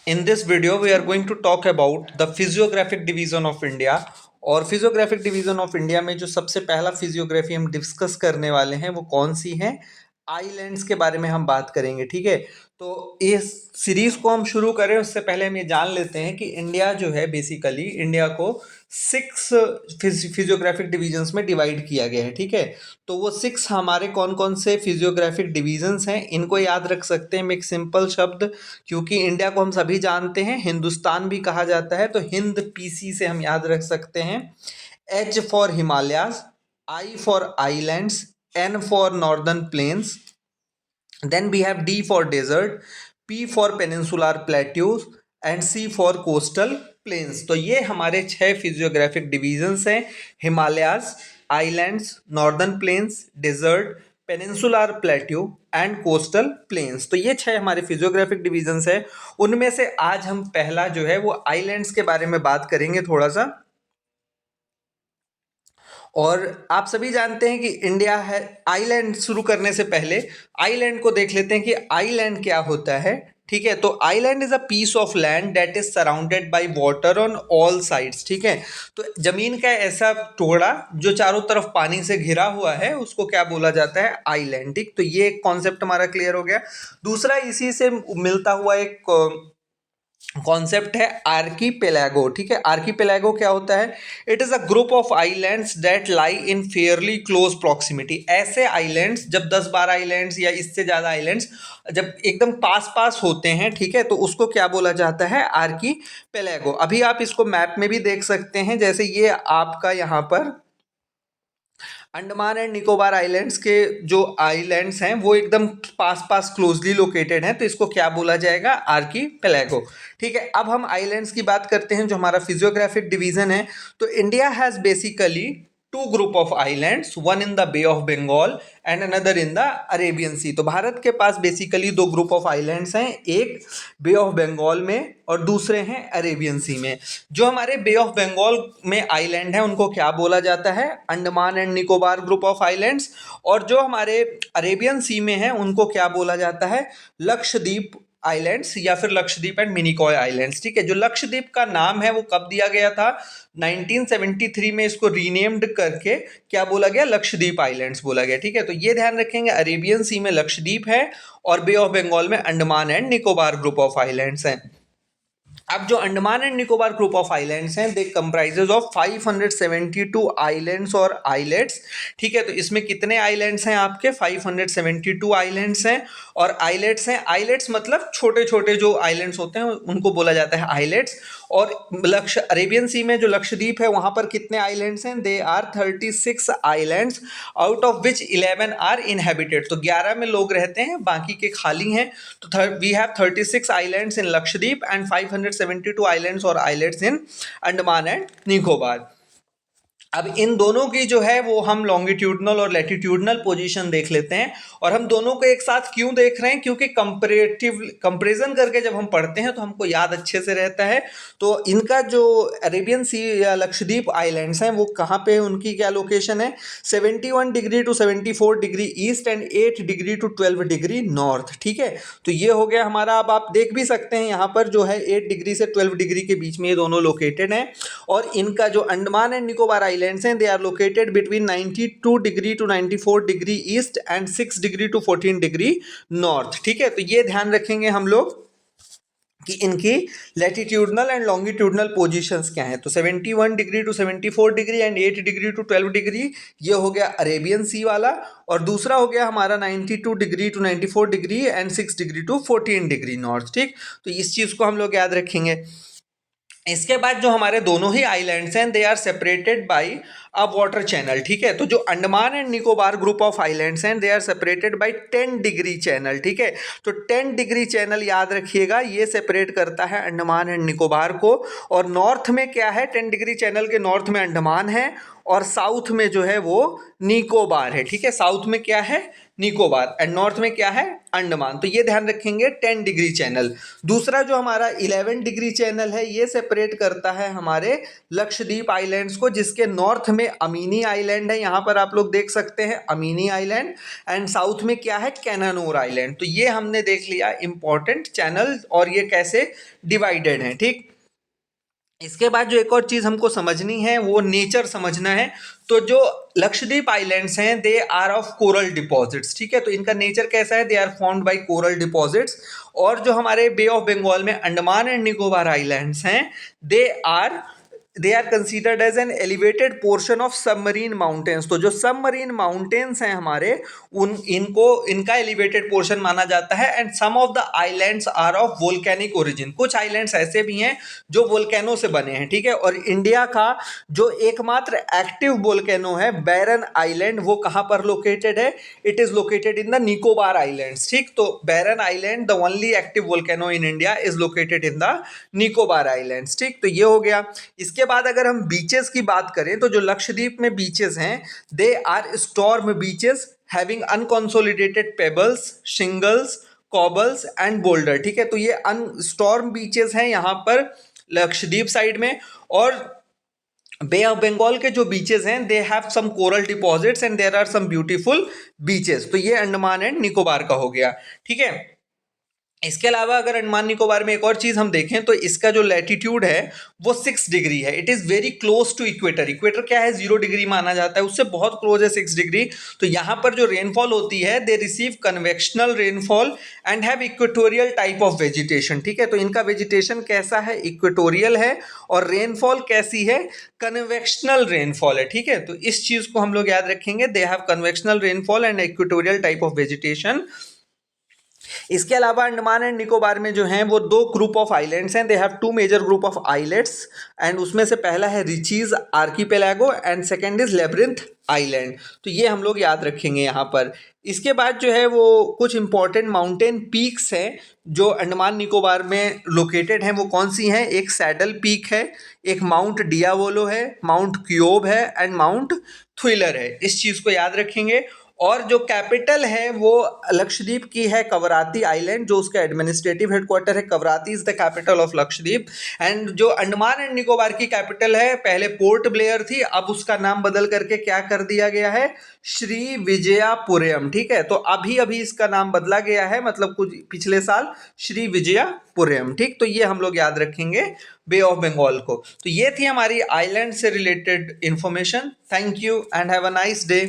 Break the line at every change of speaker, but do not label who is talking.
In this video, we are going to talk about the physiographic division of India. और physiographic division of India में जो सबसे पहला physiography हम discuss करने वाले हैं वो कौन सी है? आइलैंड्स के बारे में हम बात करेंगे। ठीक है, तो इस सीरीज को हम शुरू करें उससे पहले हम ये जान लेते हैं कि इंडिया जो है बेसिकली इंडिया को 6 फिजियोग्राफिक डिवीजन्स में डिवाइड किया गया है। ठीक है, तो वो 6 हमारे कौन कौन से फिजियोग्राफिक डिवीजन्स हैं इनको याद रख सकते हैं एक सिंपल शब्द, क्योंकि इंडिया को हम सभी जानते हैं हिंदुस्तान भी कहा जाता है, तो हिंद पीसी से हम याद रख सकते हैं। H for Himalayas, I for islands, N for northern plains, then we have D for desert, P for peninsular plateaus and C for coastal plains. तो ये हमारे 6 फिजियोग्राफिक डिवीजन्स हैं, Himalayas, islands, northern plains, desert, peninsular plateau and coastal plains. तो ये 6 हमारे physiographic divisions हैं। उनमें से आज हम पहला जो है वो आइलैंड्स के बारे में बात करेंगे थोड़ा सा। और आप सभी जानते हैं कि इंडिया है, आइलैंड शुरू करने से पहले आइलैंड को देख लेते हैं कि आइलैंड क्या होता है। ठीक है, तो island is a piece of land that is surrounded by water on all sides. ठीक है, तो जमीन का ऐसा टुकड़ा जो चारों तरफ पानी से घिरा हुआ है उसको क्या बोला जाता है? आइलैंड। ठीक, तो ये कॉन्सेप्ट हमारा क्लियर हो गया। दूसरा इसी से मिलता हुआ एक कॉन्सेप्ट है आर्कीपेलागो। ठीक है, आर्कीपेलागो क्या होता है? It is a group of islands that lie in Fairlie close proximity. ऐसे आइलैंड्स जब 10-12 आइलैंड्स या इससे ज़्यादा आइलैंड्स जब एकदम पास पास होते हैं, ठीक है, तो उसको क्या बोला जाता है? आर्कीपेलागो। अभी आप इसको मैप में भी देख सकते हैं, जैसे ये आपका यहाँ पर अंडमान एंड निकोबार आइलैंड्स के जो आइलैंड्स हैं वो एकदम पास पास क्लोजली लोकेटेड हैं, तो इसको क्या बोला जाएगा? आर्कीपेलागो। ठीक है, अब हम आइलैंड्स की बात करते हैं जो हमारा फिजियोग्राफिक डिवीजन है। तो India has basically two group of islands, one in the bay of Bengal and another in the Arabian sea. तो भारत के पास बेसिकली 2 ग्रुप ऑफ आइलैंड्स हैं, एक बे ऑफ बंगाल में और दूसरे हैं अरेबियन सी में। जो हमारे बे ऑफ बंगाल में आइलैंड है उनको क्या बोला जाता है? Andaman and Nicobar group of islands. और जो हमारे अरेबियन सी में है उनको क्या बोला जाता है? लक्षद्वीप आइलैंड्स या फिर लक्षद्वीप एंड मिनिकॉय आइलैंड्स। ठीक है, जो लक्षद्वीप का नाम है वो कब दिया गया था? 1973 में इसको रीनेम्ड करके क्या बोला गया? लक्षद्वीप आइलैंड्स बोला गया। ठीक है, तो ये ध्यान रखेंगे, अरेबियन सी में लक्षद्वीप है और बे ऑफ बंगाल में Andaman and Nicobar group of islands हैं। अब जो Andaman and Nicobar group of islands हैं दे कंप्राइजेज ऑफ 572 आइलैंड्स और आइलेट्स। ठीक है, तो इसमें कितने आइलैंड्स हैं? आपके 572 आइलैंड्स हैं और आइलेट्स हैं। आइलेट्स मतलब छोटे छोटे जो आइलैंड्स होते हैं उनको बोला जाता है आइलेट्स। और अरेबियन सी में जो लक्षद्वीप है वहां पर कितने आइलैंड्स हैं? They are 36 islands, out of which 11 are inhabited. तो 11 में लोग रहते हैं, बाकी के खाली हैं। तो we have 36 islands in Lakshadweep and 572 islands और islets in Andaman and Nicobar. अब इन दोनों की जो है वो हम लॉन्गिट्यूडनल और लैटिट्यूडनल पोजीशन देख लेते हैं। और हम दोनों को एक साथ क्यों देख रहे हैं? क्योंकि कंपैरिजन करके जब हम पढ़ते हैं तो हमको याद अच्छे से रहता है। तो इनका जो अरेबियन सी या लक्षद्वीप आइलैंड्स हैं वो कहाँ पे है, उनकी क्या लोकेशन है? 71 degree to 74 degree east and 8 degree to 12 degree north. ठीक है, तो ये हो गया हमारा। अब आप देख भी सकते हैं यहाँ पर जो है 8 डिग्री से 12 डिग्री के बीच में ये दोनों लोकेटेड हैं। और इनका जो अंडमान एंड निकोबार आइलैंड्स हैं they are located between 92 degree to 94 degree east and 6 degree to 14 degree north. ठीक है, तो ये ध्यान रखेंगे हम लोग कि इनकी लैटिट्यूडनल एंड लॉन्गिट्यूडनल पोजीशंस क्या हैं। तो 71 degree to 74 degree and 8 degree to 12 degree ये हो गया अरेबियन सी वाला। और दूसरा हो गया हमारा 92 degree to 94 degree and 6 degree to 14 degree north. ठीक, तो इस चीज़ को हम लोग याद रखेंगे। इसके बाद जो हमारे दोनों ही आइलैंड्स हैं they are separated by a water channel. ठीक है, तो जो Andaman and Nicobar group of islands हैं they are separated by 10 degree channel. ठीक है, तो 10 डिग्री चैनल याद रखिएगा, ये सेपरेट करता है अंडमान एंड निकोबार को। और नॉर्थ में क्या है? 10 डिग्री चैनल के नॉर्थ में अंडमान है और साउथ में जो है वो निकोबार है। ठीक है, साउथ में क्या है? निकोबार, एंड नॉर्थ में क्या है, अंडमान। तो ये ध्यान रखेंगे 10 डिग्री चैनल। दूसरा जो हमारा 11 डिग्री चैनल है, ये सेपरेट करता है हमारे लक्षद्वीप आइलैंड्स को, जिसके नॉर्थ में अमीनी आइलैंड है, यहाँ पर आप लोग देख सकते हैं अमीनी आइलैंड, एंड साउथ में क्या है, कैनानोर आइलैंड। तो ये हमने देख लिया इंपॉर्टेंट चैनल और ये कैसे डिवाइडेड है, ठीक। इसके बाद जो एक और चीज हमको समझनी है वो नेचर समझना है। तो जो लक्षद्वीप आइलैंड्स हैं they are of coral deposits, ठीक है। तो इनका नेचर कैसा है, they are formed by coral deposits. और जो हमारे बे ऑफ बंगाल में अंडमान एंड निकोबार आइलैंड्स हैं, they are considered as an elevated portion of submarine mountains. तो जो सबमरीन माउंटेन्स हैं हमारे, इनका एलिवेटेड पोर्शन माना जाता है। And some of the islands are of volcanic origin, कुछ आइलैंड्स ऐसे भी हैं जो वोल्केनो से बने हैं, ठीक है। और इंडिया का जो एकमात्र एक्टिव वोल्केनो है बैरन आइलैंड, वो कहाँ पर लोकेटेड है, it is located in the Nicobar islands, ठीक। तो Barren island, the only active volcano in India, is located in the Nicobar islands, ठीक। तो ये हो गया। इसके बाद अगर हम बीचेस की बात करें तो जो लक्षद्वीप में बीचेस हैं, they are storm beaches having unconsolidated pebbles, shingles, cobbles and boulder, ठीक है। तो ये स्टॉर्म बीचेस हैं यहाँ पर लक्षद्वीप साइड में। और बे ऑफ बंगाल के जो बीचेस हैं they have some coral deposits and there are some beautiful beaches. तो ये अंडमान एंड निकोबार का हो गया, ठीक है। इसके अलावा अगर अंडमान निकोबार में एक और चीज हम देखें तो इसका जो लैटिट्यूड है वो 6 डिग्री है। It is very close to equator. Equator क्या है, 0 डिग्री माना जाता है, उससे बहुत क्लोज है 6 डिग्री। तो यहाँ पर जो रेनफॉल होती है, they receive convectional rainfall and have equatorial type of vegetation, ठीक है। तो इनका वेजिटेशन कैसा है, इक्वेटोरियल है, और रेनफॉल कैसी है, कन्वेक्शनल रेनफॉल है, ठीक है। तो इस चीज को हम लोग याद रखेंगे, they have convectional rainfall and equatorial type of vegetation. इसके अलावा अंडमान एंड निकोबार में जो हैं वो 2 ग्रुप ऑफ आइलैंड्स हैं। They have 2 major group of islands, and उसमें से पहला है Ritchie's archipelago and second is labyrinth island. तो ये हम लोग याद रखेंगे यहाँ पर। इसके बाद जो है वो कुछ इंपॉर्टेंट माउंटेन पीक्स हैं जो अंडमान निकोबार में लोकेटेड हैं। वो कौन सी हैं, एक सैडल पीक है, एक माउंट डियावोलो है, माउंट क्योब है एंड माउंट थ्विलर है। इस चीज़ को याद रखेंगे। और जो कैपिटल है वो लक्षद्वीप की है कवराती आइलैंड, जो उसका एडमिनिस्ट्रेटिव हेडक्वार्टर है। Kavaratti is the capital of Lakshadweep. And जो अंडमान एंड निकोबार की कैपिटल है, पहले पोर्ट ब्लेयर थी, अब उसका नाम बदल करके क्या कर दिया गया है, श्री विजयापुरम, ठीक है। तो अभी अभी इसका नाम बदला गया है, मतलब कुछ पिछले साल, श्री विजयापुरम, ठीक। तो ये हम लोग याद रखेंगे बे ऑफ बंगाल को। तो ये थी हमारी आइलैंड से related information. Thank you and have a nice day.